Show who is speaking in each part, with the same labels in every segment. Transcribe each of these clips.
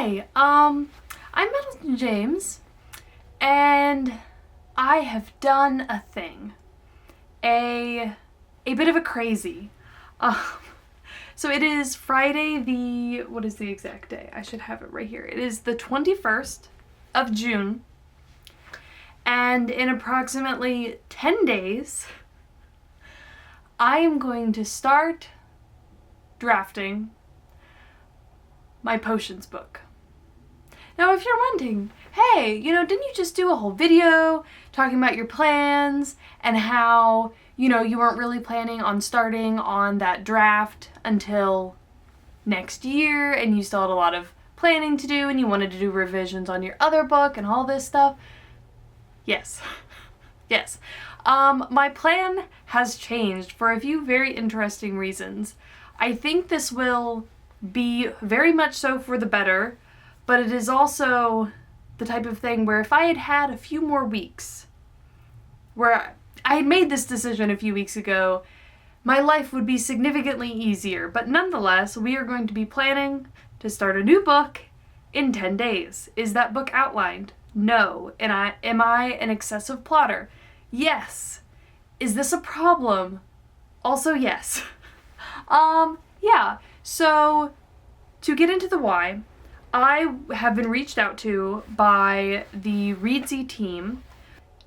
Speaker 1: Hi, I'm Middleton James, and I have done a thing. A bit of a crazy. Um, so it is Friday what is the exact day? I should have it right here. It is the 21st of June, and in approximately 10 days, I am going to start drafting my potions book. Now, if you're wondering, hey, didn't you just do a whole video talking about your plans and how, you weren't really planning on starting on that draft until next year and you still had a lot of planning to do and you wanted to do revisions on your other book and all this stuff? Yes. Yes. My plan has changed for a few very interesting reasons. I think this will be very much so for the better, but it is also the type of thing where if I had had a few more weeks, where I had made this decision a few weeks ago, my life would be significantly easier. But nonetheless, we are going to be planning to start a new book in 10 days. Is that book outlined? No. And am I an excessive plotter? Yes. Is this a problem? Also, yes. Yeah. So, to get into the why, I have been reached out to by the Readsy team.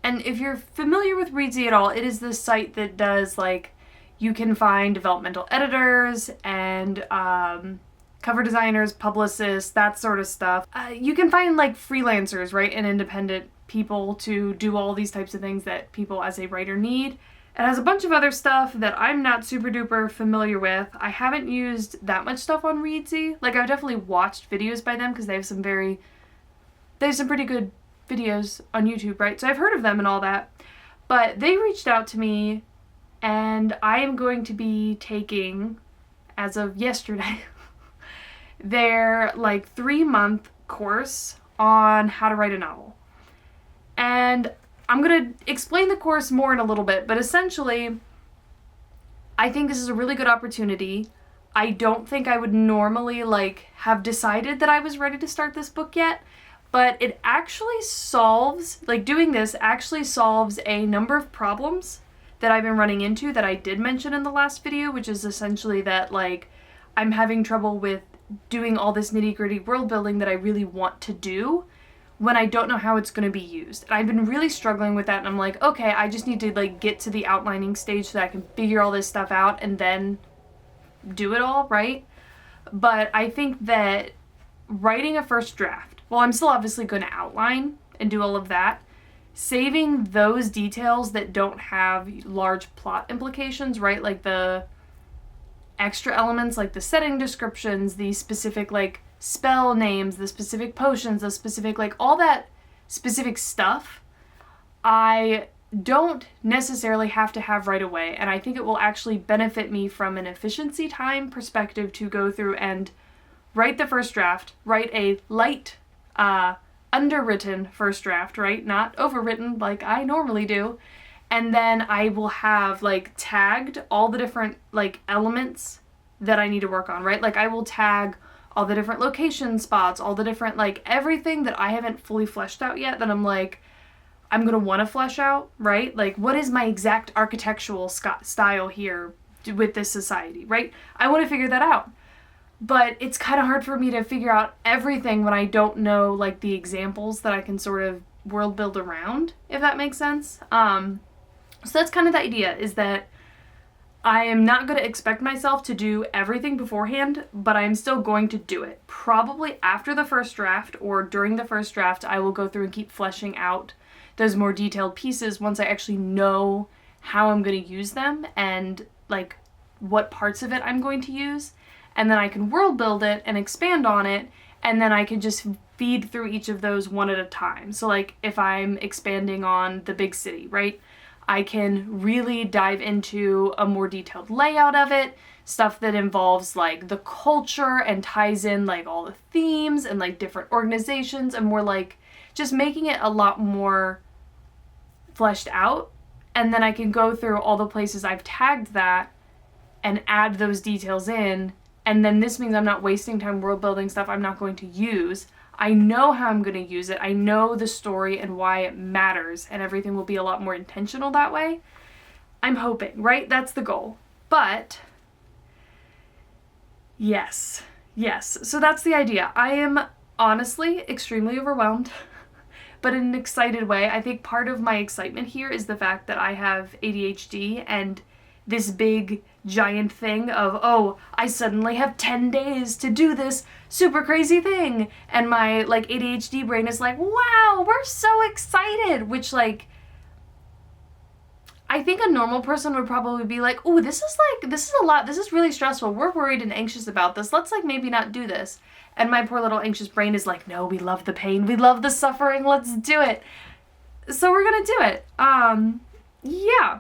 Speaker 1: And if you're familiar with Readsy at all, it is this site that does, you can find developmental editors and cover designers, publicists, that sort of stuff. You can find, freelancers, right, and independent people to do all these types of things that people as a writer need. It has a bunch of other stuff that I'm not super duper familiar with. I haven't used that much stuff on Readsy. I've definitely watched videos by them because they have some pretty good videos on YouTube, right? So I've heard of them and all that. But they reached out to me and I am going to be taking, as of yesterday, their 3-month course on how to write a novel. And I'm going to explain the course more in a little bit, but essentially, I think this is a really good opportunity. I don't think I would normally, have decided that I was ready to start this book yet, but it actually solves, doing this actually solves a number of problems that I've been running into that I did mention in the last video, which is essentially that, I'm having trouble with doing all this nitty-gritty world building that I really want to do when I don't know how it's going to be used. And I've been really struggling with that, and I'm like, okay, I just need to get to the outlining stage so that I can figure all this stuff out and then do it all, right? But I think that writing a first draft, well, I'm still obviously going to outline and do all of that, saving those details that don't have large plot implications, right? The extra elements, the setting descriptions, the specific, spell names, the specific potions, the specific, all that specific stuff, I don't necessarily have to have right away. And I think it will actually benefit me from an efficiency time perspective to go through and write the first draft, write a light, underwritten first draft, right? Not overwritten like I normally do. And then I will have, tagged all the different, elements that I need to work on, right? I will tag all the different location spots, all the different, everything that I haven't fully fleshed out yet that I'm I'm going to want to flesh out, right? What is my exact architectural style here with this society, right? I want to figure that out. But it's kind of hard for me to figure out everything when I don't know, the examples that I can sort of world build around, if that makes sense. So that's kind of the idea, is that I am not going to expect myself to do everything beforehand, but I'm still going to do it. Probably after the first draft or during the first draft, I will go through and keep fleshing out those more detailed pieces once I actually know how I'm going to use them and what parts of it I'm going to use. And then I can world build it and expand on it, and then I can just feed through each of those one at a time. So if I'm expanding on the big city, right? I can really dive into a more detailed layout of it, stuff that involves the culture and ties in all the themes and different organizations, and more just making it a lot more fleshed out. And then I can go through all the places I've tagged that and add those details in And then this means I'm not wasting time world building stuff I'm not going to use. I know how I'm going to use it. I know the story and why it matters, and everything will be a lot more intentional that way. I'm hoping, right? That's the goal. But yes. So that's the idea. I am honestly extremely overwhelmed, but in an excited way. I think part of my excitement here is the fact that I have ADHD and this big giant thing of, oh, I suddenly have 10 days to do this super crazy thing. And my like ADHD brain is like, wow, we're so excited. Which like, I think a normal person would probably be like, oh, this is a lot. This is really stressful. We're worried and anxious about this. Let's like maybe not do this. And my poor little anxious brain is like, no, we love the pain. We love the suffering. Let's do it. So we're going to do it. Yeah.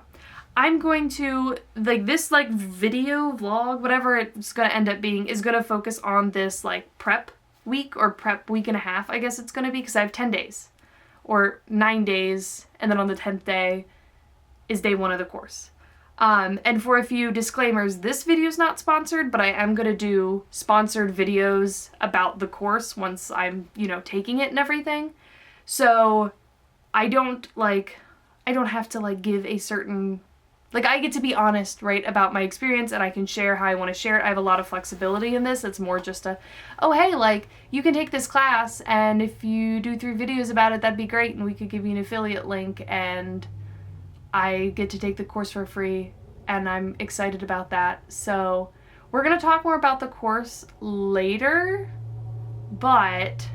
Speaker 1: I'm going to, like, this, like, video, vlog, whatever it's going to end up being, is going to focus on this, like, prep week, or prep week and a half, I guess it's going to be, because I have 10 days, or 9 days, and then on the 10th day is day 1 of the course. And for a few disclaimers, this video is not sponsored, but I am going to do sponsored videos about the course once I'm, taking it and everything. So I don't have to, like, give a certain... Like, I get to be honest, right, about my experience, and I can share how I want to share it. I have a lot of flexibility in this. It's more just oh, hey, like, you can take this class, and if you do 3 videos about it, that'd be great, and we could give you an affiliate link, and I get to take the course for free, and I'm excited about that. So we're going to talk more about the course later, but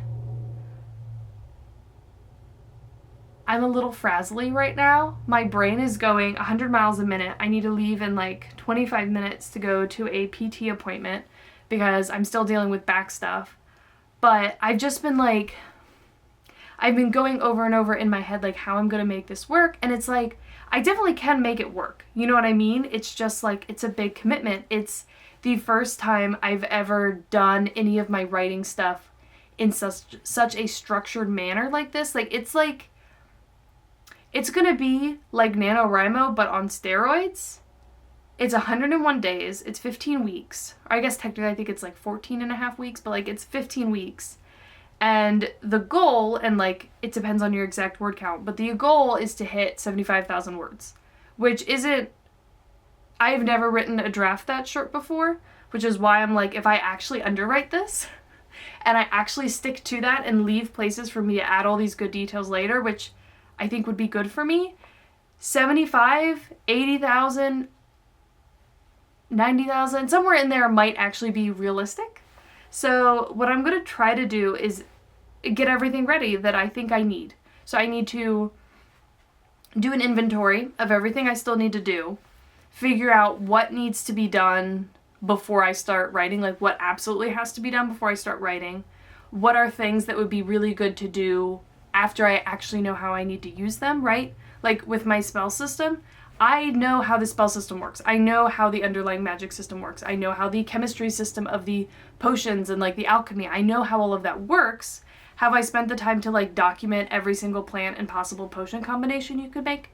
Speaker 1: I'm a little frazzly right now. My brain is going 100 miles a minute. I need to leave in like 25 minutes to go to a PT appointment because I'm still dealing with back stuff. But I've just been like, I've been going over and over in my head like how I'm going to make this work. And it's like, I definitely can make it work. You know what I mean? It's just like, it's a big commitment. It's the first time I've ever done any of my writing stuff in such a structured manner like this. It's going to be like NaNoWriMo, but on steroids. It's 101 days. It's 15 weeks. Or I guess technically I think it's like 14 and a half weeks, but like it's 15 weeks. And the goal, and like it depends on your exact word count, but the goal is to hit 75,000 words, which isn't... I've never written a draft that short before, which is why I'm like, if I actually underwrite this and I actually stick to that and leave places for me to add all these good details later, which I think would be good for me, 75, 80,000, 90,000, somewhere in there might actually be realistic. So what I'm going to try to do is get everything ready that I think I need. So I need to do an inventory of everything I still need to do, figure out what needs to be done before I start writing, like what absolutely has to be done before I start writing, what are things that would be really good to do after I actually know how I need to use them, right? Like with my spell system, I know how the spell system works. I know how the underlying magic system works. I know how the chemistry system of the potions and like the alchemy, I know how all of that works. Have I spent the time to like document every single plant and possible potion combination you could make?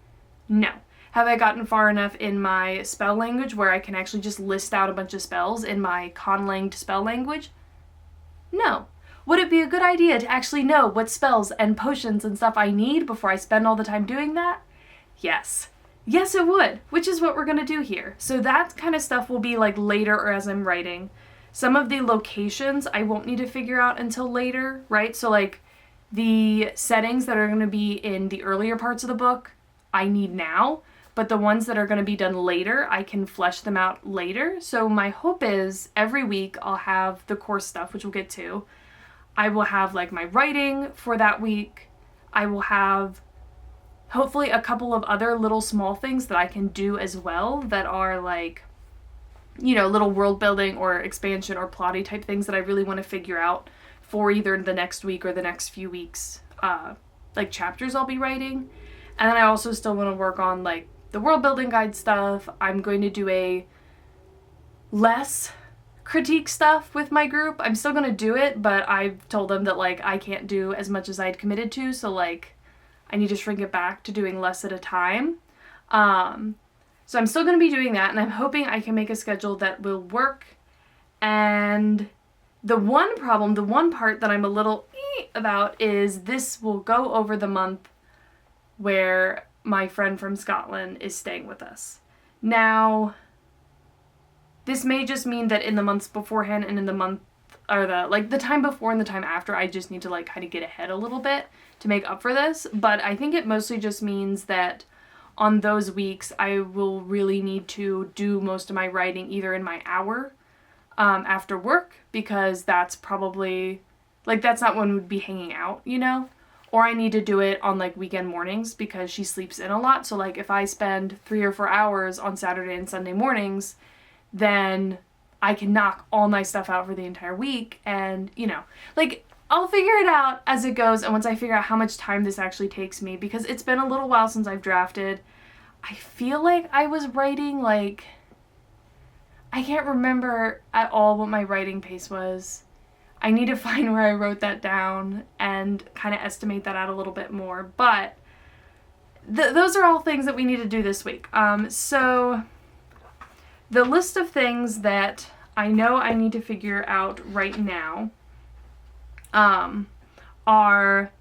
Speaker 1: No. Have I gotten far enough in my spell language where I can actually just list out a bunch of spells in my conlanged spell language? No. Would it be a good idea to actually know what spells and potions and stuff I need before I spend all the time doing that? Yes. Yes, it would, which is what we're going to do here. So that kind of stuff will be like later or as I'm writing. Some of the locations I won't need to figure out until later, right? So like the settings that are going to be in the earlier parts of the book, I need now. But the ones that are going to be done later, I can flesh them out later. So my hope is every week I'll have the course stuff, which we'll get to. I will have like my writing for that week. I will have hopefully a couple of other little small things that I can do as well that are like, little world building or expansion or plotty type things that I really want to figure out for either the next week or the next few weeks, like chapters I'll be writing. And then I also still want to work on like the world building guide stuff. I'm going to do a less critique stuff with my group. I'm still going to do it, but I've told them that like I can't do as much as I'd committed to, so like I need to shrink it back to doing less at a time. So I'm still going to be doing that, and I'm hoping I can make a schedule that will work And the one problem, the one part that I'm a little about is this will go over the month where my friend from Scotland is staying with us. Now, this may just mean that in the months beforehand and in the month, or the time before and the time after, I just need to like kind of get ahead a little bit to make up for this. But I think it mostly just means that on those weeks, I will really need to do most of my writing either in my hour after work, because that's probably, like, that's not when we'd be hanging out, you know? Or I need to do it on, like, weekend mornings because she sleeps in a lot. So, like, if I spend 3 or 4 hours on Saturday and Sunday mornings, then I can knock all my stuff out for the entire week. And, you know, like, I'll figure it out as it goes. And once I figure out how much time this actually takes me, because it's been a little while since I've drafted, I feel like I was writing, like, I can't remember at all what my writing pace was. I need to find where I wrote that down and kind of estimate that out a little bit more. But those are all things that we need to do this week. So the list of things that I know I need to figure out right now are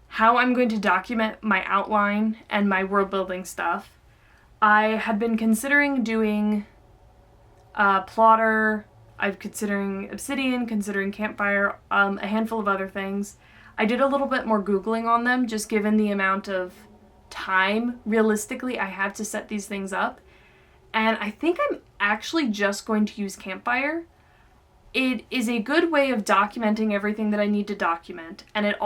Speaker 1: how I'm going to document my outline and my world building stuff. I had been considering doing Plotter. I'm considering Obsidian, considering Campfire, a handful of other things. I did a little bit more Googling on them, just given the amount of time, realistically, I have to set these things up. And I think I'm actually just going to use Campfire. It is a good way of documenting everything that I need to document. And it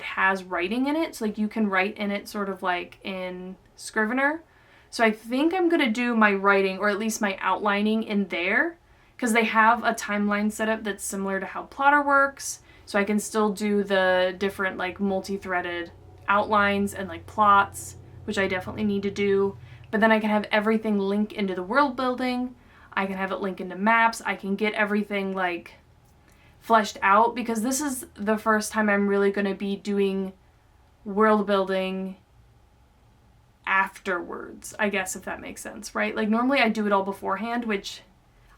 Speaker 1: has writing in it, so like you can write in it sort of like in Scrivener. So I think I'm going to do my writing, or at least my outlining, in there, because they have a timeline setup that's similar to how Plotter works. So I can still do the different like multi-threaded outlines and like plots, which I definitely need to do. But then I can have everything link into the world building. I can have it link into maps. I can get everything like fleshed out, because this is the first time I'm really going to be doing world building afterwards, I guess, if that makes sense, right? Like normally I do it all beforehand, which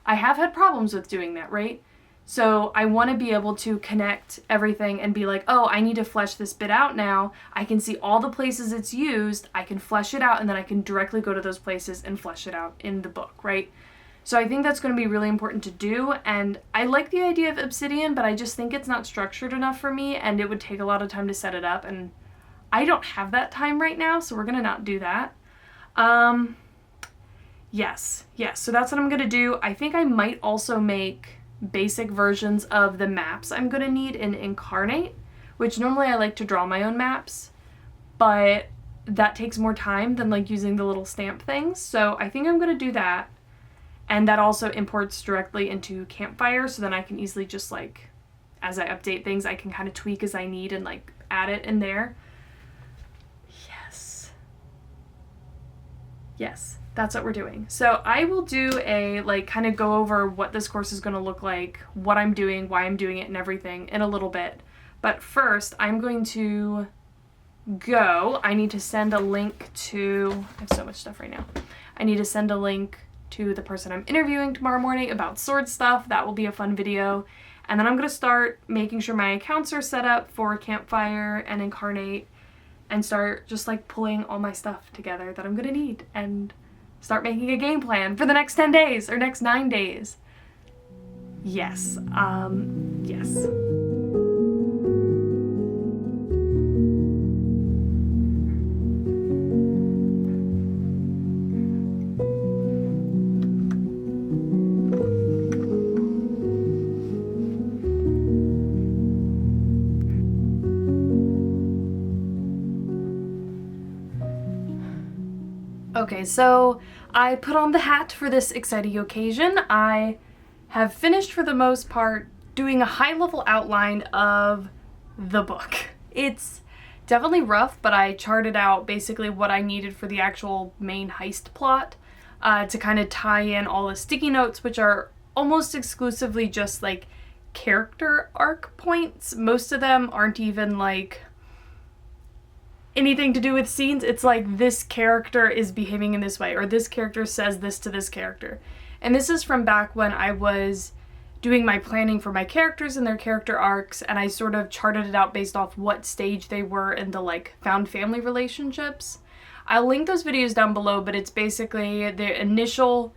Speaker 1: I have had problems with doing that, right? So I want to be able to connect everything and be like, oh, I need to flesh this bit out now. I can see all the places it's used. I can flesh it out, and then I can directly go to those places and flesh it out in the book, right? So I think that's going to be really important to do. And I like the idea of Obsidian, but I just think it's not structured enough for me, and it would take a lot of time to set it up. And I don't have that time right now, so we're going to not do that. Yes. So that's what I'm going to do. I think I might also make basic versions of the maps I'm going to need in Inkarnate, which normally I like to draw my own maps, but that takes more time than like using the little stamp things. So I think I'm going to do that. And that also imports directly into Campfire, so then I can easily just like, as I update things, I can kind of tweak as I need and like add it in there. Yes, that's what we're doing. So I will do a like kind of go over what this course is going to look like, what I'm doing, why I'm doing it, and everything in a little bit. But first, I'm going to go. I need to send a link to, I have so much stuff right now. I need to send a link to the person I'm interviewing tomorrow morning about sword stuff. That will be a fun video. And then I'm going to start making sure my accounts are set up for Campfire and Inkarnate, and start just like pulling all my stuff together that I'm going to need, and start making a game plan for the next 10 days or next 9 days. Yes. Yes. Okay, so I put on the hat for this exciting occasion. I have finished, for the most part, doing a high-level outline of the book. It's definitely rough, but I charted out basically what I needed for the actual main heist plot to kind of tie in all the sticky notes, which are almost exclusively just like character arc points. Most of them aren't even like anything to do with scenes. It's like this character is behaving in this way, or this character says this to this character. And this is from back when I was doing my planning for my characters and their character arcs, and I sort of charted it out based off what stage they were in the like found family relationships. I'll link those videos down below, but it's basically the initial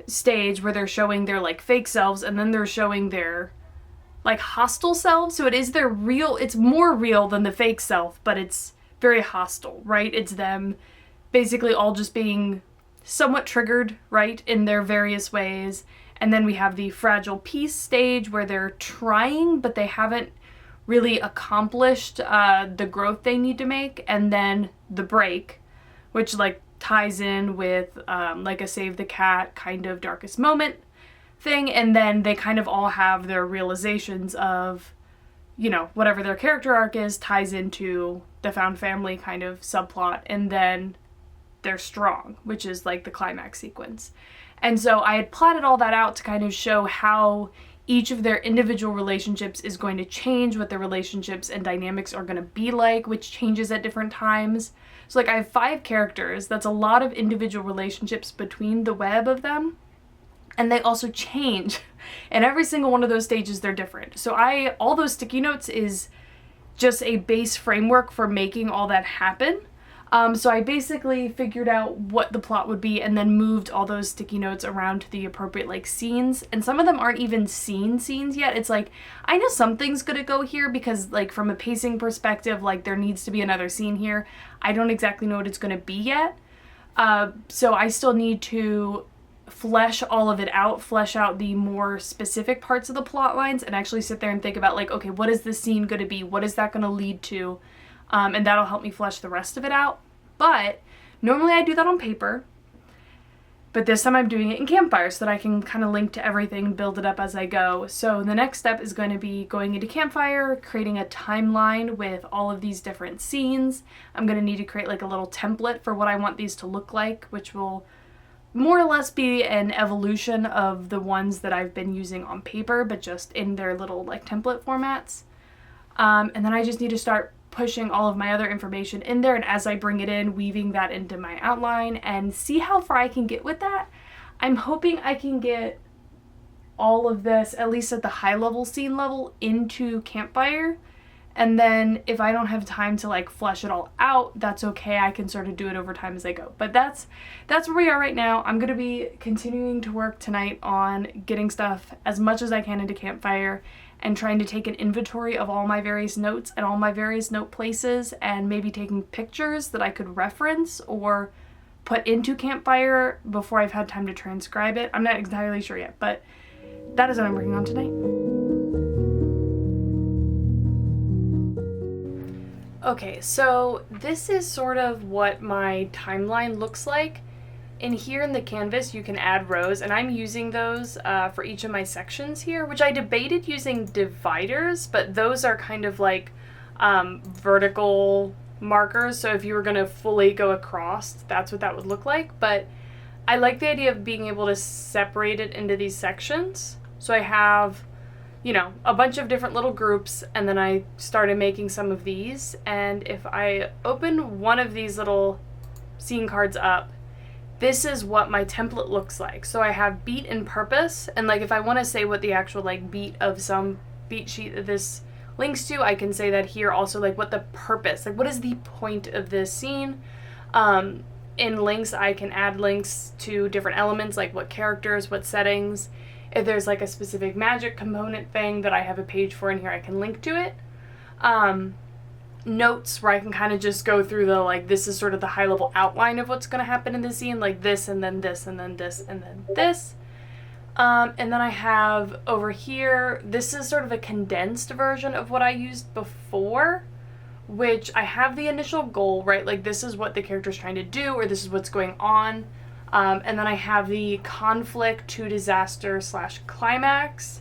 Speaker 1: stage where they're showing their like fake selves, and then they're showing their like hostile selves. So it is their real, it's more real than the fake self, but it's very hostile, right? It's them basically all just being somewhat triggered, right, in their various ways. And then we have the fragile peace stage where they're trying, but they haven't really accomplished the growth they need to make. And then the break, which like ties in with like a save the cat kind of darkest moment thing. And then they kind of all have their realizations of, you know, whatever their character arc is ties into the found family kind of subplot. And then they're strong, which is like the climax sequence. And so I had plotted all that out to kind of show how each of their individual relationships is going to change, what their relationships and dynamics are going to be like, which changes at different times. So like I have 5 characters. That's a lot of individual relationships between the web of them. And they also change. And every single one of those stages, they're different. So all those sticky notes is just a base framework for making all that happen. So I basically figured out what the plot would be and then moved all those sticky notes around to the appropriate like scenes. And some of them aren't even scenes yet. It's like, I know something's gonna go here because like from a pacing perspective, like there needs to be another scene here. I don't exactly know what it's gonna be yet. So I still need to flesh all of it out, flesh out the more specific parts of the plot lines, and actually sit there and think about like, okay, what is this scene gonna be? What is that gonna lead to? And that'll help me flesh the rest of it out. But normally I do that on paper, but this time I'm doing it in Campfire so that I can kind of link to everything and build it up as I go. So the next step is going to be going into Campfire, creating a timeline with all of these different scenes. I'm going to need to create like a little template for what I want these to look like, which will more or less be an evolution of the ones that I've been using on paper, but just in their little like template formats. And then I just need to start pushing all of my other information in there, and as I bring it in, weaving that into my outline and see how far I can get with that. I'm hoping I can get all of this, at least at the high level scene level, into Campfire, and then if I don't have time to like flesh it all out, that's okay. I can sort of do it over time as I go. But that's where we are right now. I'm gonna be continuing to work tonight on getting stuff as much as I can into Campfire and trying to take an inventory of all my various notes and all my various note places, and maybe taking pictures that I could reference or put into Campfire before I've had time to transcribe it. I'm not entirely sure yet, but that is what I'm working on tonight. Okay, so this is sort of what my timeline looks like. In here in the canvas, you can add rows, and I'm using those for each of my sections here, which I debated using dividers, but those are kind of like vertical markers. So if you were going to fully go across, that's what that would look like. But I like the idea of being able to separate it into these sections. So I have, you know, a bunch of different little groups, and then I started making some of these. And if I open one of these little scene cards up, this is what my template looks like. So I have beat and purpose, and like if I want to say what the actual like beat of some beat sheet that this links to, I can say that here. Also like what the purpose, like what is the point of this scene. In links, I can add links to different elements, like what characters, what settings. If there's like a specific magic component thing that I have a page for in here, I can link to it. Notes where I can kind of just go through the like, this is sort of the high level outline of what's going to happen in the scene, like this and then this and then this and then this. And then I have over here, this is sort of a condensed version of what I used before, which I have the initial goal, right? Like this is what the character's trying to do, or this is what's going on. And then I have the conflict to disaster / climax.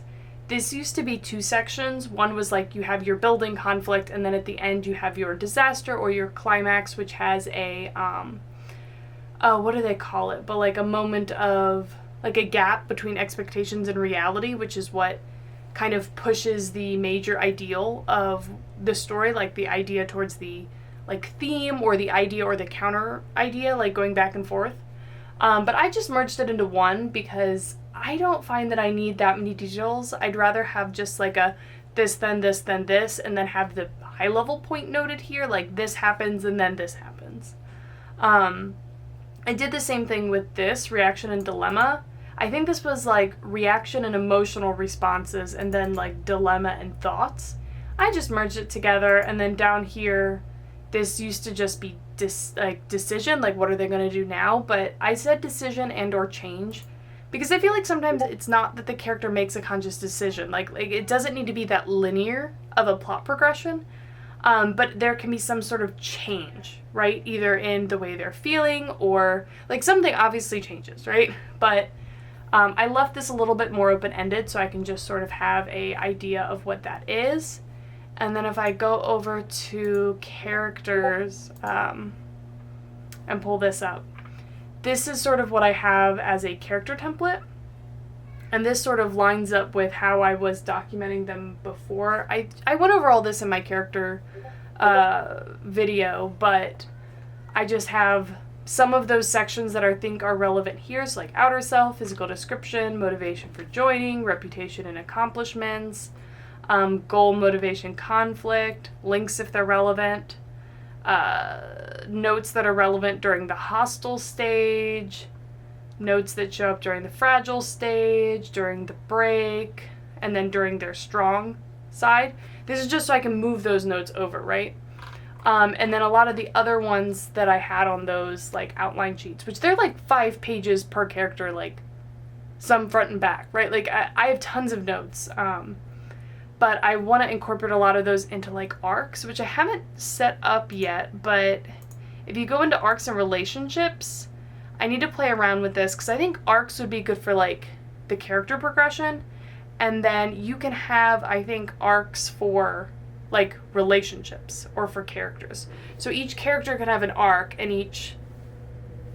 Speaker 1: This used to be 2 sections. One was like you have your building conflict, and then at the end you have your disaster or your climax, which has a, what do they call it? But like a moment of, like a gap between expectations and reality, which is what kind of pushes the major ideal of the story, like the idea towards the like theme or the idea or the counter idea, like going back and forth. But I just merged it into one because I don't find that I need that many details. I'd rather have just like a this, then this, then this, and then have the high level point noted here, like this happens and then this happens. I did the same thing with this, reaction and dilemma. I think this was like reaction and emotional responses and then like dilemma and thoughts. I just merged it together, and then down here, this used to just be decision, like what are they going to do now? But I said decision and or change because I feel like sometimes it's not that the character makes a conscious decision. Like it doesn't need to be that linear of a plot progression, but there can be some sort of change, right? Either in the way they're feeling or like something obviously changes, right? But I left this a little bit more open-ended so I can just sort of have a idea of what that is. And then if I go over to characters and pull this up, this is sort of what I have as a character template. And this sort of lines up with how I was documenting them before. I went over all this in my character video, but I just have some of those sections that I think are relevant here. So like outer self, physical description, motivation for joining, reputation and accomplishments, goal, motivation, conflict, links if they're relevant, notes that are relevant during the hostile stage, notes that show up during the fragile stage, during the break, and then during their strong side. This is just so I can move those notes over, right? And then a lot of the other ones that I had on those like outline sheets, which they're like 5 pages per character, like some front and back, right? Like I have tons of notes. But I want to incorporate a lot of those into like arcs, which I haven't set up yet. But if you go into arcs and relationships, I need to play around with this because I think arcs would be good for like the character progression. And then you can have, I think, arcs for like relationships or for characters. So each character could have an arc, and each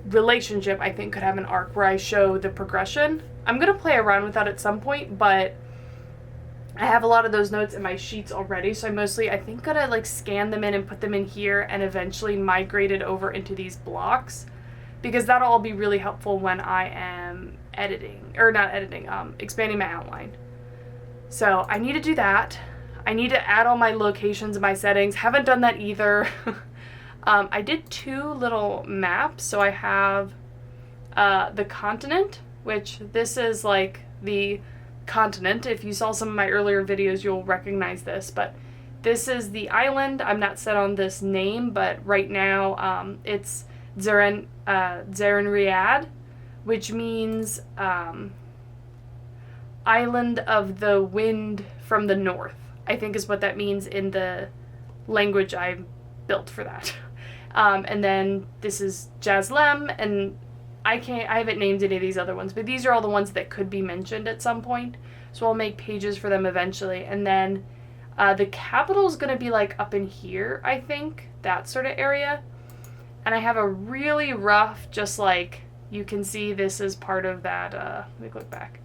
Speaker 1: relationship I think could have an arc where I show the progression. I'm going to play around with that at some point, but I have a lot of those notes in my sheets already, so I think gonna like scan them in and put them in here and eventually migrate it over into these blocks, because that'll all be really helpful when I am expanding my outline. So I need to do that. I need to add all my locations and my settings. Haven't done that either. I did 2 little maps. So I have the continent, which this is like the continent. If you saw some of my earlier videos, you'll recognize this, but this is the island. I'm not set on this name, but right now it's Zarenriad, which means island of the wind from the north, I think is what that means in the language I built for that. And then this is Jazlem, and I haven't named any of these other ones, but these are all the ones that could be mentioned at some point. So I'll make pages for them eventually. And then the capital is going to be like up in here, I think, that sort of area. And I have a really rough, just like, you can see this is part of that, let me click back.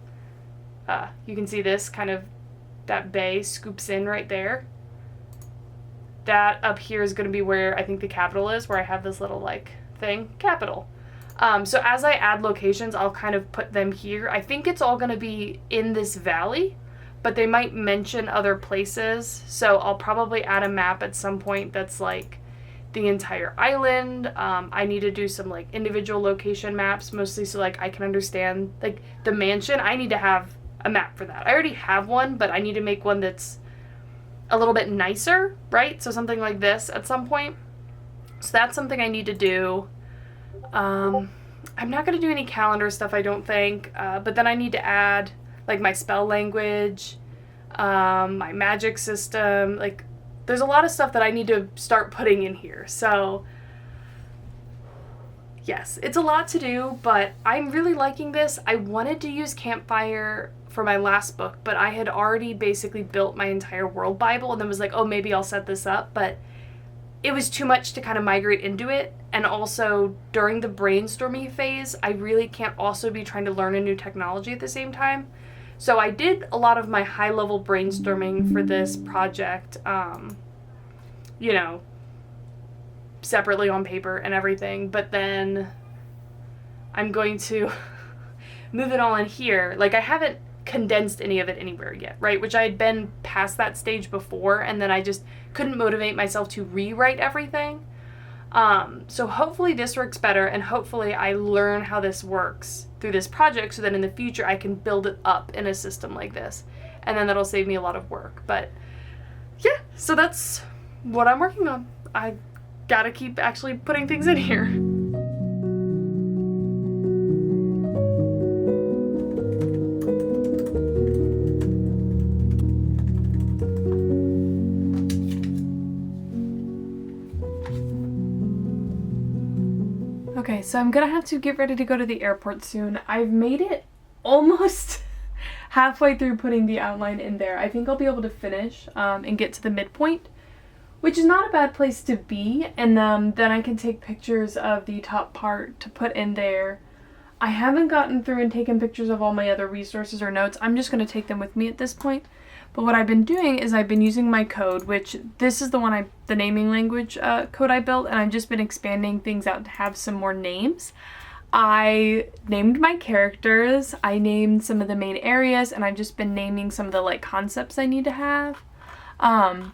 Speaker 1: You can see this kind of, that bay scoops in right there. That up here is going to be where I think the capital is, where I have this little like thing, capital. So as I add locations, I'll kind of put them here. I think it's all going to be in this valley, but they might mention other places. So I'll probably add a map at some point that's like the entire island. I need to do some like individual location maps, mostly so like I can understand like the mansion. I need to have a map for that. I already have one, but I need to make one that's a little bit nicer, right? So something like this at some point. So that's something I need to do. I'm not going to do any calendar stuff, I don't think, but then I need to add like my spell language, my magic system, like there's a lot of stuff that I need to start putting in here. So yes, it's a lot to do, but I'm really liking this. I wanted to use Campfire for my last book, but I had already basically built my entire world Bible and then was like, oh, maybe I'll set this up, but it was too much to kind of migrate into it. And also during the brainstorming phase, I really can't also be trying to learn a new technology at the same time. So I did a lot of my high-level brainstorming for this project, you know, separately on paper and everything. But then I'm going to move it all in here. Like, I haven't condensed any of it anywhere yet, right? Which I had been past that stage before, and then I just couldn't motivate myself to rewrite everything. So hopefully this works better, and hopefully I learn how this works through this project so that in the future I can build it up in a system like this. And then that'll save me a lot of work. But yeah, so that's what I'm working on. I gotta keep actually putting things in here. Okay, so I'm gonna have to get ready to go to the airport soon. I've made it almost halfway through putting the outline in there. I think I'll be able to finish and get to the midpoint, which is not a bad place to be, and then I can take pictures of the top part to put in there. I haven't gotten through and taken pictures of all my other resources or notes. I'm just going to take them with me at this point. But what I've been doing is I've been using my code, which this is the naming language code I built, and I've just been expanding things out to have some more names. I named my characters, I named some of the main areas, and I've just been naming some of the like concepts I need to have. And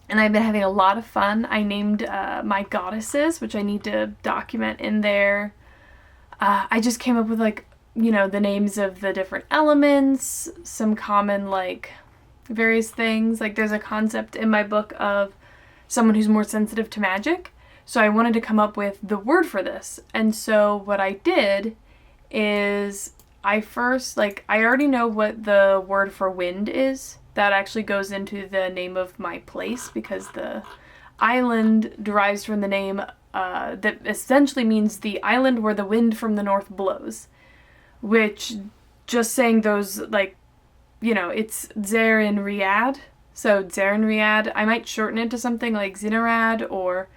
Speaker 1: I've been having a lot of fun. I named my goddesses, which I need to document in there. I just came up with like, you know, the names of the different elements, some common like various things. Like there's a concept in my book of someone who's more sensitive to magic. So I wanted to come up with the word for this. And so what I did is I already know what the word for wind is. That actually goes into the name of my place because the island derives from the name that essentially means the island where the wind from the north blows. Which, just saying those, like, you know, it's Zerin Riad. So Zerin Riad, I might shorten it to something like Zinarad or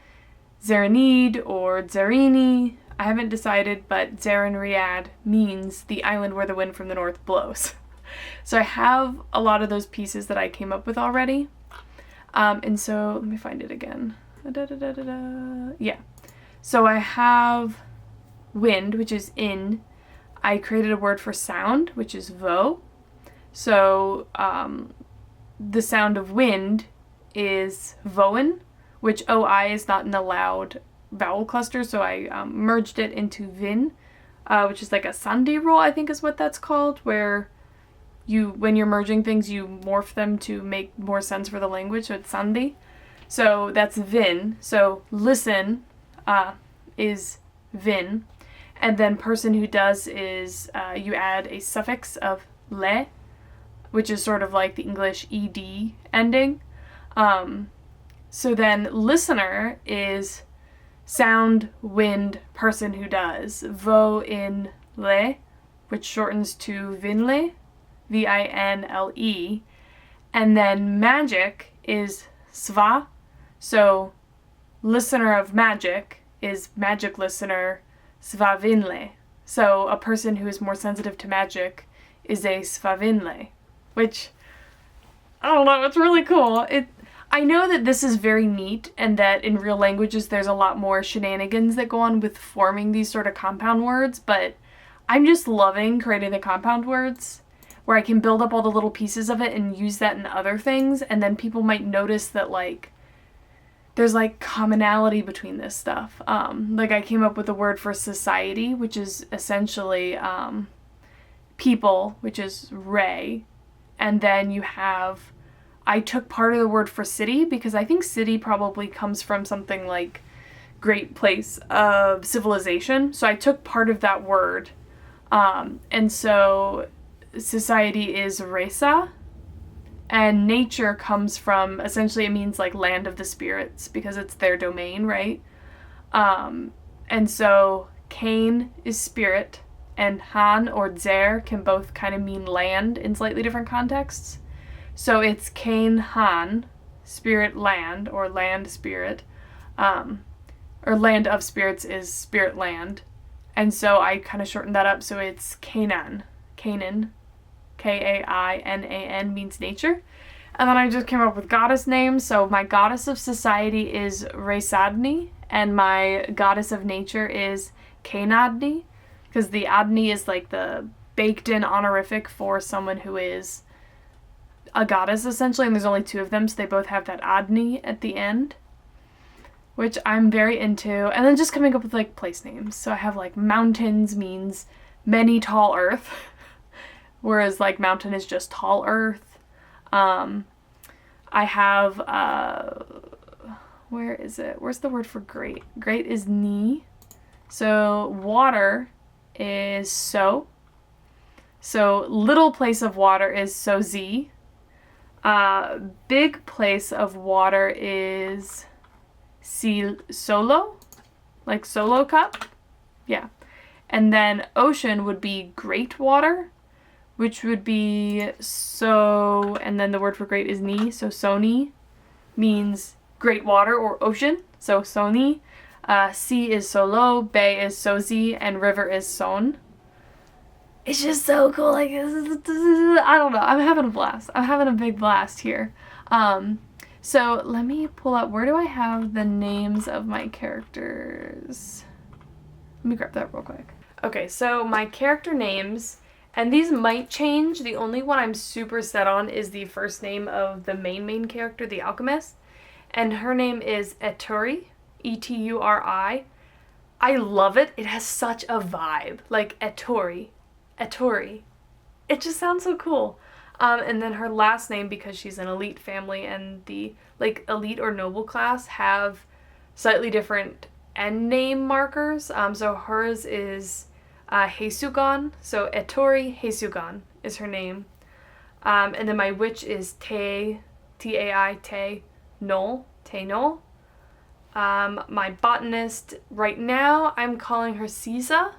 Speaker 1: Zerinid or Zerini. I haven't decided, but Zerin Riad means the island where the wind from the north blows. So I have a lot of those pieces that I came up with already. And so, let me find it again. Yeah. So I have wind, which is in. I created a word for sound, which is vo. So the sound of wind is voin, which OI is not in the loud vowel cluster, so I merged it into vin, which is like a sandhi roll, I think is what that's called, where when you're merging things, you morph them to make more sense for the language, so it's sandhi. So that's vin. So listen is vin. And then person who does is you add a suffix of le, which is sort of like the English ed ending. So then listener is sound, wind, person who does. Vo in le, which shortens to vinle, vinle. And then magic is sva. So listener of magic is magic listener, svavinle. So a person who is more sensitive to magic is a svavinle, which, I don't know, it's really cool. I know that this is very neat and that in real languages there's a lot more shenanigans that go on with forming these sort of compound words, but I'm just loving creating the compound words where I can build up all the little pieces of it and use that in other things, and then people might notice that like there's like commonality between this stuff. Like I came up with a word for society, which is essentially people, which is re, and then I took part of the word for city because I think city probably comes from something like great place of civilization. So I took part of that word. And so society is resa, and nature comes from, essentially it means like land of the spirits because it's their domain, right? And so Cain is spirit, and Han or Zer can both kind of mean land in slightly different contexts. So it's Cain Han, spirit land, or land spirit, or land of spirits is spirit land. And so I kind of shortened that up, so it's Canaan, Canaan, Kainan means nature. And then I just came up with goddess names. So my goddess of society is Resadni, and my goddess of nature is Kainadni. because the Adni is like the baked in honorific for someone who is a goddess essentially, and there's only 2 of them, so they both have that Adni at the end, which I'm very into. And then just coming up with like place names. So I have like mountains means many tall earth, whereas like mountain is just tall earth. I have where is it? Where's the word for great? Great is ni. So water is so. So little place of water is sozi. Big place of water is solo, like solo cup. Yeah. And then ocean would be great water, which would be so, and then the word for great is ni. So soni means great water or ocean. So soni. Sea is solo, bay is sozi, and river is son. It's just so cool. Like, I don't know. I'm having a blast. I'm having a big blast here. So let me pull up, where do I have the names of my characters? Let me grab that real quick. Okay, so my character names, and these might change. The only one I'm super set on is the first name of the main character, the alchemist. And her name is Eturi, Eturi. I love it. It has such a vibe. Like Eturi. It just sounds so cool. And then her last name, because she's an elite family and the like elite or noble class have slightly different end name markers. So hers is Heisugan. So Eturi Heisugan is her name. And then my witch is T-A-I, Te Nol. My botanist, right now, I'm calling her Caesar,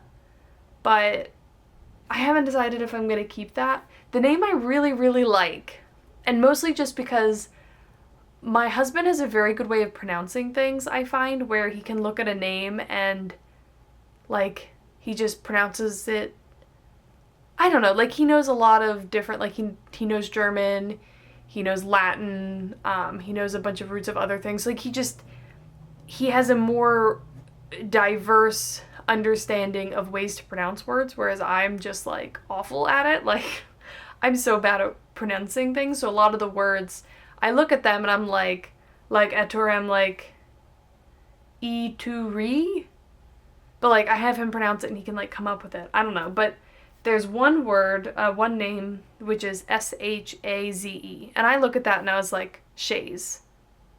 Speaker 1: but I haven't decided if I'm going to keep that. The name I really, really like, and mostly just because my husband has a very good way of pronouncing things, I find, where he can look at a name and, like, he just pronounces it, I don't know, like, he knows a lot of different, like, he knows German, he knows Latin, he knows a bunch of roots of other things, like, he has a more diverse understanding of ways to pronounce words, whereas I'm just, like, awful at it, like, I'm so bad at pronouncing things, so a lot of the words, I look at them and I'm like Eturi, I'm like, Ituri? But, like, I have him pronounce it and he can, like, come up with it. I don't know, but there's one word, one name, which is S-H-A-Z-E, and I look at that and I was like, Shaze.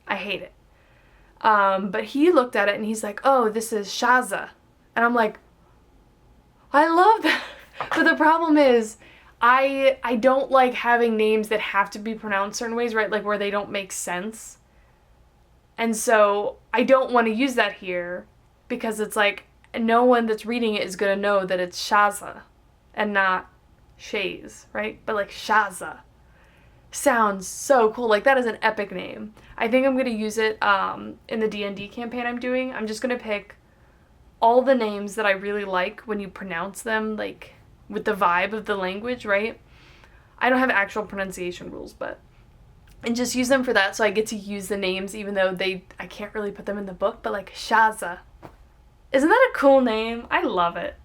Speaker 1: I hate it. But he looked at it and he's like, oh, this is Shaza. And I'm like, I love that. But the problem is, I don't like having names that have to be pronounced certain ways, right? Like where they don't make sense. And so I don't want to use that here because it's like no one that's reading it is going to know that it's Shaza and not Shaze, right? But like Shaza sounds so cool. Like that is an epic name. I think I'm going to use it in the D&D campaign I'm doing. I'm just going to pick all the names that I really like when you pronounce them, like with the vibe of the language, right? I don't have actual pronunciation rules, and just use them for that, so I get to use the names even though I can't really put them in the book, but like Shaza. Isn't that a cool name? I love it.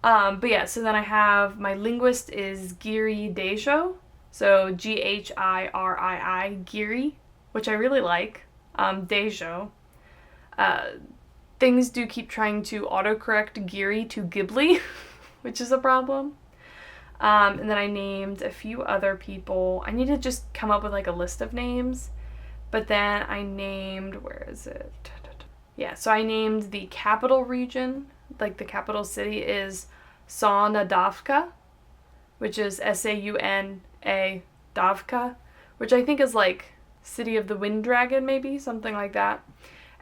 Speaker 1: But yeah, so then I have, my linguist is Giri Dejo, so G-H-I-R-I-I, Giri, which I really like, Dejo. Things do keep trying to autocorrect Giri to Ghibli, which is a problem. And then I named a few other people. I need to just come up with like a list of names. But then I named, where is it? Yeah, so I named the capital region, like the capital city is Saunadavka, which is S-A-U-N-A Davka, which I think is like City of the Wind Dragon, maybe, something like that.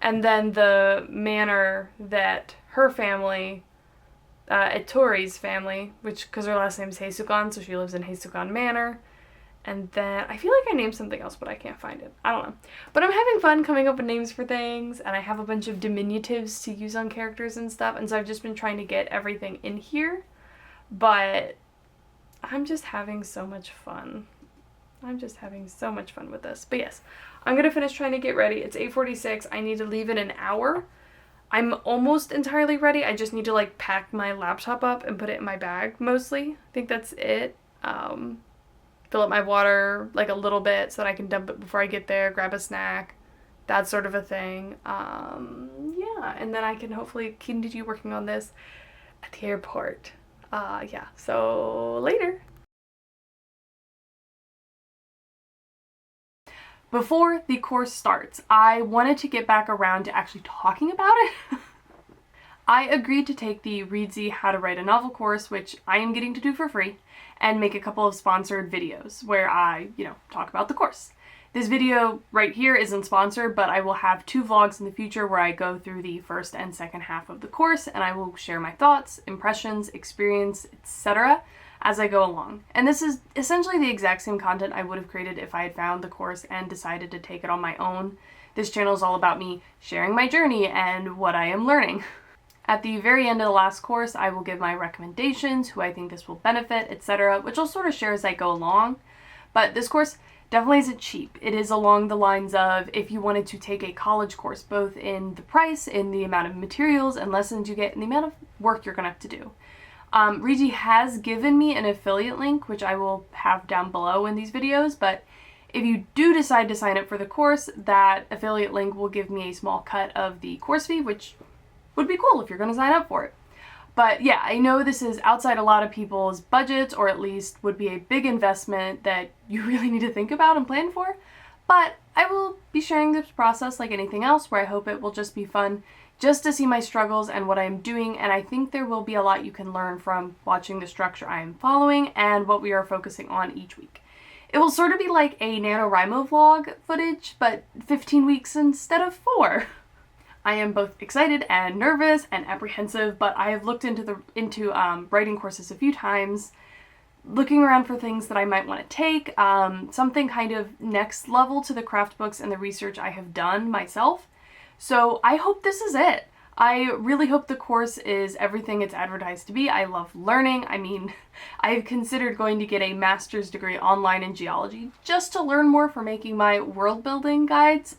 Speaker 1: And then the manor that her family, Etturi's family, which, because her last name is Heisugan, so she lives in Heisugan Manor. And then, I feel like I named something else, but I can't find it. I don't know. But I'm having fun coming up with names for things, and I have a bunch of diminutives to use on characters and stuff, and so I've just been trying to get everything in here. But I'm just having so much fun. I'm just having so much fun with this. But yes, I'm going to finish trying to get ready. It's 8:46. I need to leave in an hour. I'm almost entirely ready. I just need to like pack my laptop up and put it in my bag mostly. I think that's it. Fill up my water like a little bit so that I can dump it before I get there, grab a snack, that sort of a thing. Yeah, and then I can hopefully continue working on this at the airport. Yeah, so later. Before the course starts, I wanted to get back around to actually talking about it. I agreed to take the Readsy How to Write a Novel course, which I am getting to do for free, and make a couple of sponsored videos where I, talk about the course. This video right here isn't sponsored, but I will have 2 vlogs in the future where I go through the first and second half of the course, and I will share my thoughts, impressions, experience, etc. as I go along. And this is essentially the exact same content I would have created if I had found the course and decided to take it on my own. This channel is all about me sharing my journey and what I am learning. At the very end of the last course, I will give my recommendations, who I think this will benefit, etc., which I'll sort of share as I go along. But this course definitely isn't cheap. It is along the lines of if you wanted to take a college course, both in the price, in the amount of materials and lessons you get, and the amount of work you're going to have to do. Readsy has given me an affiliate link, which I will have down below in these videos, but if you do decide to sign up for the course, that affiliate link will give me a small cut of the course fee, which would be cool if you're going to sign up for it. But yeah, I know this is outside a lot of people's budgets, or at least would be a big investment that you really need to think about and plan for. But I will be sharing this process like anything else, where I hope it will just be fun just to see my struggles and what I'm doing, and I think there will be a lot you can learn from watching the structure I am following and what we are focusing on each week. It will sort of be like a NaNoWriMo vlog footage, but 15 weeks instead of 4. I am both excited and nervous and apprehensive, but I have looked into writing courses a few times, looking around for things that I might want to take, something kind of next level to the craft books and the research I have done myself. So I hope this is it. I really hope the course is everything it's advertised to be. I love learning. I mean, I've considered going to get a master's degree online in geology just to learn more for making my world building guides.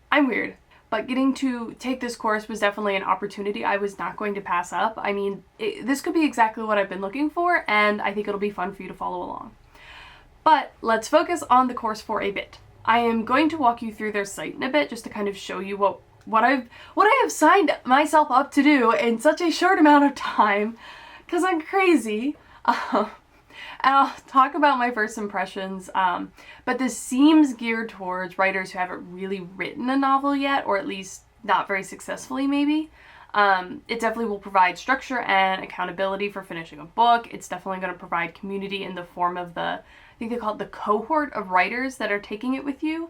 Speaker 1: I'm weird. But getting to take this course was definitely an opportunity I was not going to pass up. I mean, this could be exactly what I've been looking for, and I think it'll be fun for you to follow along. But let's focus on the course for a bit. I am going to walk you through their site in a bit just to kind of show you what I have signed myself up to do in such a short amount of time, because I'm crazy. And I'll talk about my first impressions, but this seems geared towards writers who haven't really written a novel yet, or at least not very successfully maybe. It definitely will provide structure and accountability for finishing a book. It's definitely going to provide community in the form of I think they call it the cohort of writers that are taking it with you.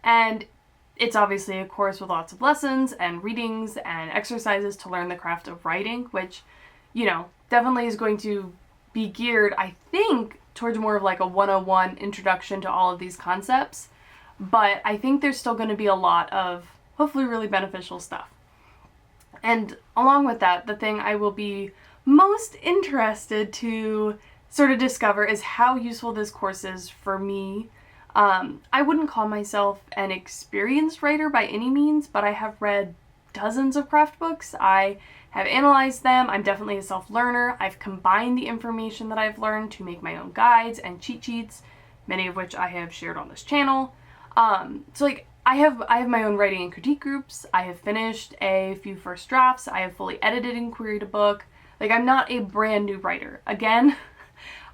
Speaker 1: And it's obviously a course with lots of lessons and readings and exercises to learn the craft of writing, which, definitely is going to be geared, I think, towards more of like a 101 introduction to all of these concepts. But I think there's still going to be a lot of hopefully really beneficial stuff. And along with that, the thing I will be most interested to sort of discover is how useful this course is for me. I wouldn't call myself an experienced writer by any means, but I have read dozens of craft books. I have analyzed them. I'm definitely a self-learner. I've combined the information that I've learned to make my own guides and cheat sheets, many of which I have shared on this channel. I have my own writing and critique groups. I have finished a few first drafts. I have fully edited and queried a book. I'm not a brand new writer. Again,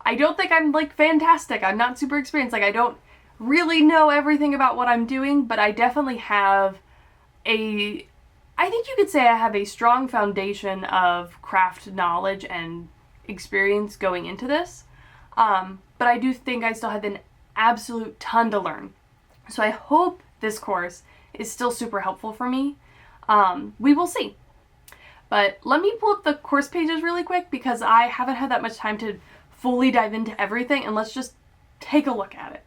Speaker 1: I don't think I'm fantastic. I'm not super experienced. I don't really know everything about what I'm doing, but I definitely have I think you could say I have a strong foundation of craft knowledge and experience going into this. But I do think I still have an absolute ton to learn. So I hope this course is still super helpful for me. We will see. But let me pull up the course pages really quick because I haven't had that much time to fully dive into everything, and let's just take a look at it.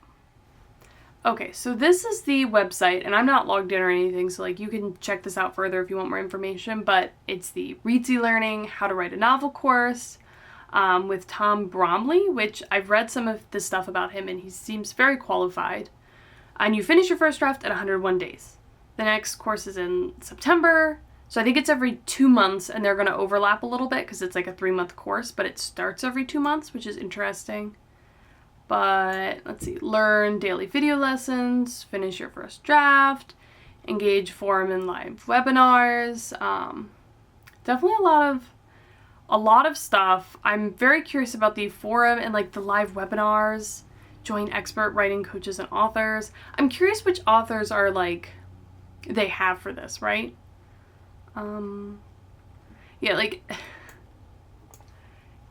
Speaker 1: Okay, so this is the website, and I'm not logged in or anything, so you can check this out further if you want more information, but it's the Readsy Learning How to Write a Novel course with Tom Bromley, which I've read some of the stuff about him, and he seems very qualified. And you finish your first draft at 101 days. The next course is in September. So I think it's every 2 months, and they're going to overlap a little bit because it's like a 3-month course, but it starts every 2 months, which is interesting. But let's see, learn daily video lessons, finish your first draft, engage forum and live webinars. Definitely a lot of stuff. I'm very curious about the forum and like the live webinars. Join expert writing coaches and authors. I'm curious which authors are like they have for this, right? Yeah, like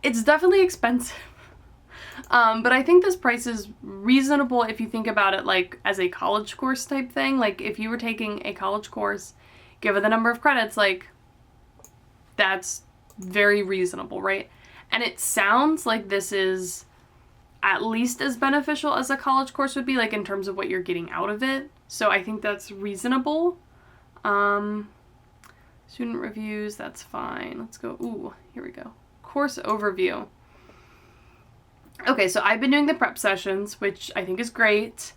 Speaker 1: it's definitely expensive. But I think this price is reasonable if you think about it like as a college course type thing. Like if you were taking a college course, given the number of credits, like that's very reasonable, right? And it sounds like this is at least as beneficial as a college course would be, like in terms of what you're getting out of it. So I think that's reasonable. Student reviews, that's fine. Let's go, ooh, here we go. Course overview. Okay, so I've been doing the prep sessions, which I think is great.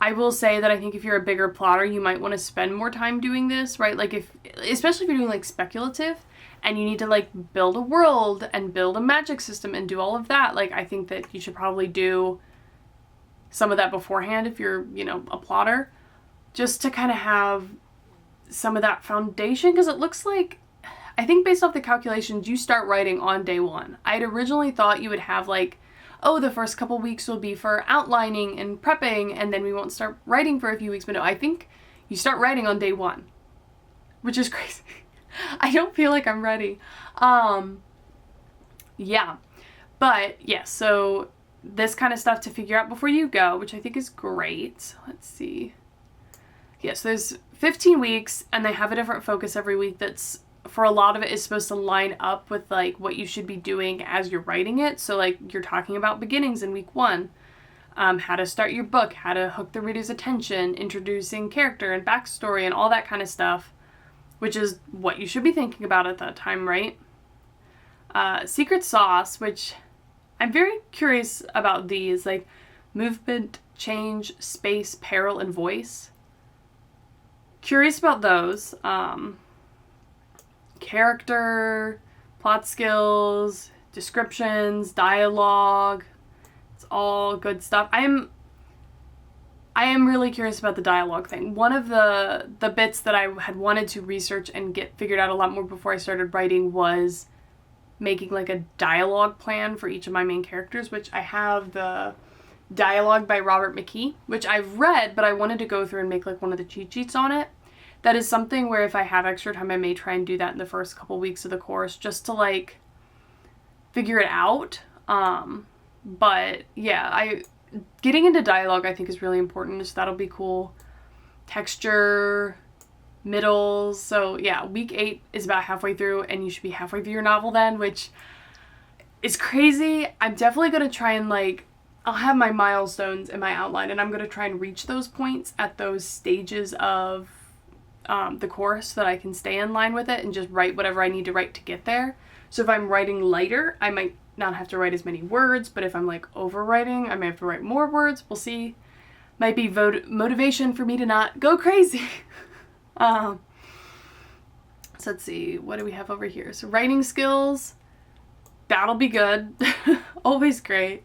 Speaker 1: I will say that I think if you're a bigger plotter, you might want to spend more time doing this, right? Like especially if you're doing like speculative and you need to like build a world and build a magic system and do all of that. Like I think that you should probably do some of that beforehand if you're, a plotter, just to kind of have some of that foundation, because it looks like, I think based off the calculations, you start writing on day 1. I'd originally thought you would have like, oh, the first couple weeks will be for outlining and prepping, and then we won't start writing for a few weeks. But no, I think you start writing on day 1, which is crazy. I don't feel like I'm ready. Yeah. But yeah, so this kind of stuff to figure out before you go, which I think is great. Let's see. Yes, there's 15 weeks, and they have a different focus every week that's, for a lot of it, is supposed to line up with like what you should be doing as you're writing it. So like you're talking about beginnings in week 1, how to start your book, how to hook the reader's attention, introducing character and backstory and all that kind of stuff, which is what you should be thinking about at that time, right? Secret sauce, which I'm very curious about these, like movement, change, space, peril, and voice. Curious about those. Character, plot skills, descriptions, dialogue. It's all good stuff. I am really curious about the dialogue thing. One of the bits that I had wanted to research and get figured out a lot more before I started writing was making like a dialogue plan for each of my main characters, which I have the dialogue by Robert McKee, which I've read, but I wanted to go through and make like one of the cheat sheets on it. That is something where if I have extra time, I may try and do that in the first couple weeks of the course just to like figure it out. But yeah, getting into dialogue I think is really important, so that'll be cool. Texture, middles. So yeah, week 8 is about halfway through, and you should be halfway through your novel then, which is crazy. I'm definitely going to try and like, I'll have my milestones in my outline, and I'm going to try and reach those points at those stages of the course so that I can stay in line with it and just write whatever I need to write to get there. So if I'm writing lighter, I might not have to write as many words, but if I'm like overwriting, I may have to write more words. We'll see. Might be motivation for me to not go crazy. So let's see, what do we have over here? So writing skills, that'll be good. Always great.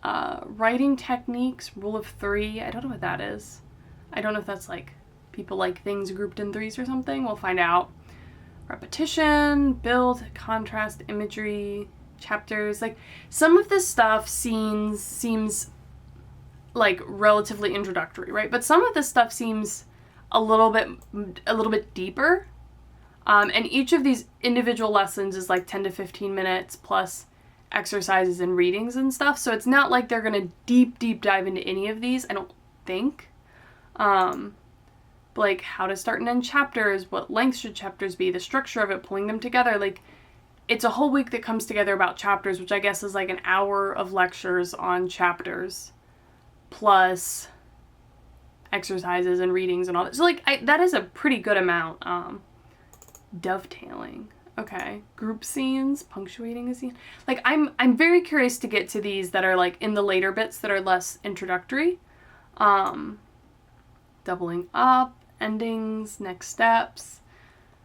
Speaker 1: Writing techniques, rule of 3. I don't know what that is. I don't know if that's like people like things grouped in 3s or something. We'll find out. Repetition, build, contrast, imagery, chapters. Like some of this stuff seems like relatively introductory, right? But some of this stuff seems a little bit deeper. And each of these individual lessons is like 10 to 15 minutes plus exercises and readings and stuff. So it's not like they're going to deep dive into any of these, I don't think. Like how to start and end chapters, what length should chapters be, the structure of it, pulling them together. Like it's a whole week that comes together about chapters, which I guess is like an hour of lectures on chapters plus exercises and readings and all that. So like that is a pretty good amount. Dovetailing. Okay. Group scenes, punctuating a scene. Like I'm very curious to get to these that are like in the later bits that are less introductory. Doubling up, endings, next steps.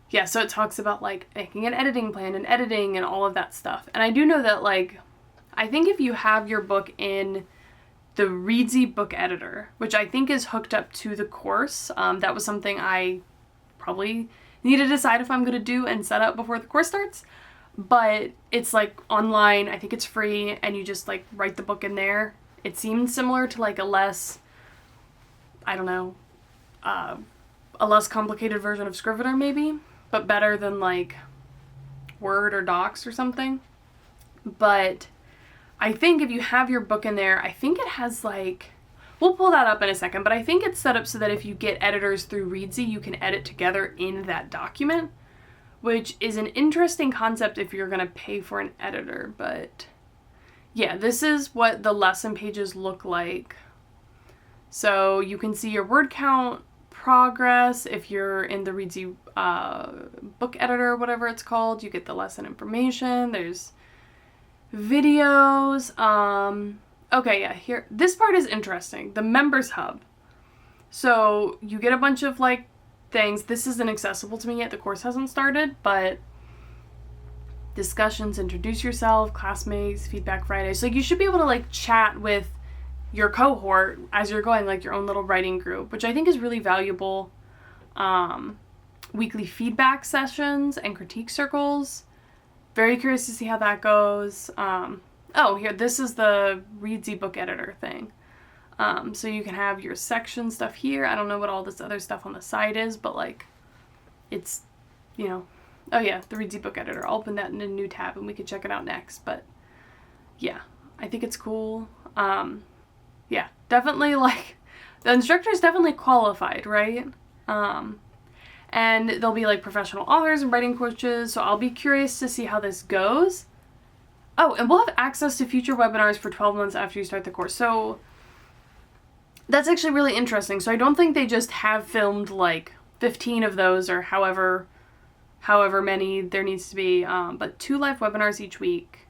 Speaker 1: yeah, so it talks about like making an editing plan and editing and all of that stuff. And I do know that like, I think if you have your book in the Readsy book editor, which I think is hooked up to the course, that was something I probably need to decide if I'm going to do and set up before the course starts. But it's like online, I think it's free, and you just like write the book in there. It seems similar to like a less, I don't know, a less complicated version of Scrivener maybe, but better than like Word or Docs or something. But I think if you have your book in there, I think it has like, we'll pull that up in a second, but I think it's set up so that if you get editors through Readsy, you can edit together in that document, which is an interesting concept if you're going to pay for an editor. But yeah, this is what the lesson pages look like. So you can see your word count, progress. If you're in the Readsy book editor, whatever it's called, you get the lesson information. There's videos. Okay, yeah, here, this part is interesting. The members hub. So you get a bunch of like things. This isn't accessible to me yet. The course hasn't started, but discussions, introduce yourself, classmates, feedback Fridays. So you should be able to like chat with your cohort as you're going, like your own little writing group, which I think is really valuable. Weekly feedback sessions and critique circles. Very curious to see how that goes. Oh, here, this is the Readsy book editor thing. So you can have your section stuff here. I don't know what all this other stuff on the side is, but like, it's, you know, oh yeah, the Readsy book editor. I'll open that in a new tab and we can check it out next. But yeah, I think it's cool. Yeah, definitely like, the instructor is definitely qualified, right? And there'll be like professional authors and writing coaches, so I'll be curious to see how this goes. Oh, and we'll have access to future webinars for 12 months after you start the course. So that's actually really interesting. So I don't think they just have filmed like 15 of those or however many there needs to be, but 2 live webinars each week.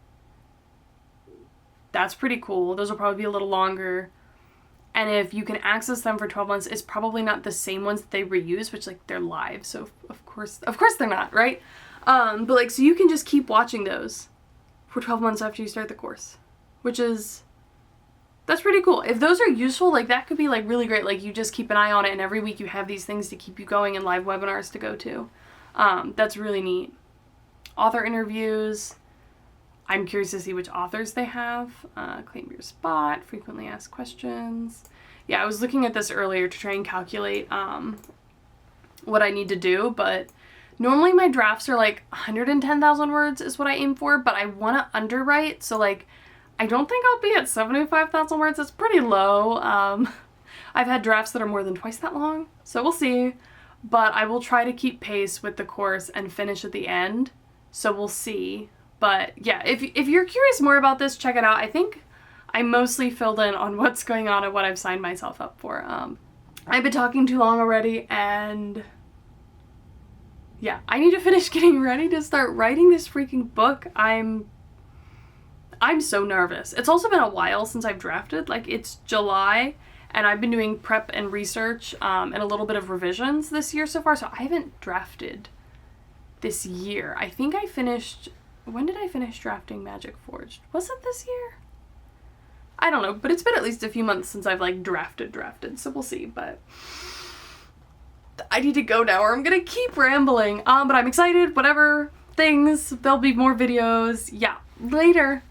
Speaker 1: That's pretty cool. Those will probably be a little longer. And if you can access them for 12 months, it's probably not the same ones that they reuse, which like they're live. So of course they're not, right? But like, so you can just keep watching those for 12 months after you start the course, which is, that's pretty cool. If those are useful, like that could be like really great. Like you just keep an eye on it and every week you have these things to keep you going and live webinars to go to. That's really neat. Author interviews. I'm curious to see which authors they have. Claim your spot, frequently asked questions. Yeah, I was looking at this earlier to try and calculate what I need to do, but normally my drafts are like 110,000 words is what I aim for, but I want to underwrite, so like I don't think I'll be at 75,000 words. That's pretty low. I've had drafts that are more than twice that long, so we'll see. But I will try to keep pace with the course and finish at the end, so we'll see. But yeah, if you're curious more about this, check it out. I think I mostly filled in on what's going on and what I've signed myself up for. I've been talking too long already, and yeah, I need to finish getting ready to start writing this freaking book. I'm so nervous. It's also been a while since I've drafted. Like, it's July, and I've been doing prep and research and a little bit of revisions this year so far, so I haven't drafted this year. I think I finished... When did I finish drafting Magic Forged? Was it this year? I don't know, but it's been at least a few months since I've like drafted, so we'll see. But I need to go now or I'm gonna keep rambling. But I'm excited, whatever things, there'll be more videos. Yeah, later.